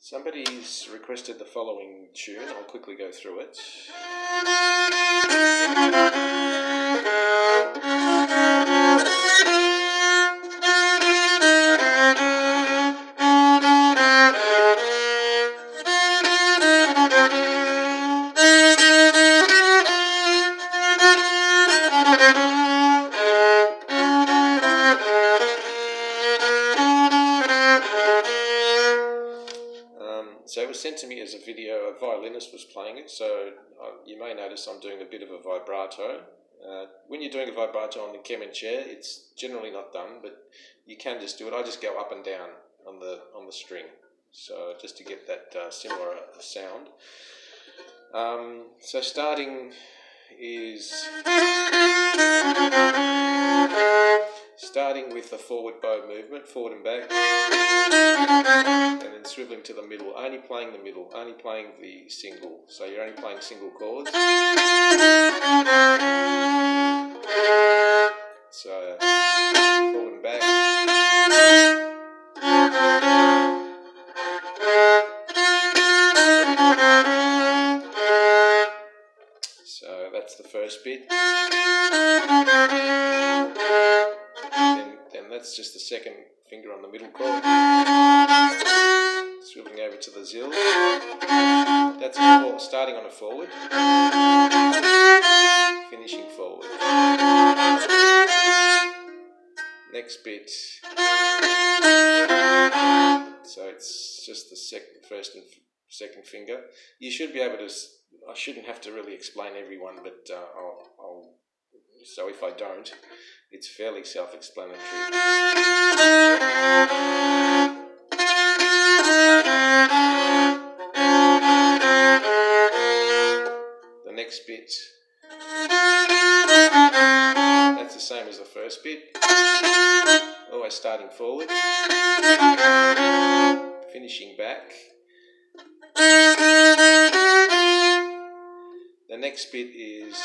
Somebody's requested the following tune. I'll quickly go through it. So it was sent to me as a video. A violinist was playing it, so you may notice I'm doing a bit of a vibrato. When you're doing a vibrato on the Kemen chair, it's generally not done, but you can just do it. I just go up and down on the string, so just to get that similar sound. So starting with the forward bow movement, forward and back, and then swiveling to the middle, only playing the middle, only playing the single. So you're only playing single chords. So forward and back. So that's the first bit. Then that's just the second finger on the middle chord. Swiveling over to the zill. That's starting on a forward. Finishing forward. Next bit. So it's just the first and second finger. You should be able to. I shouldn't have to really explain every one, but so if I don't, it's fairly self-explanatory. The next bit, that's the same as the first bit. Always starting forward, finishing back. The next bit is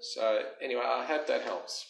so anyway, I hope that helps.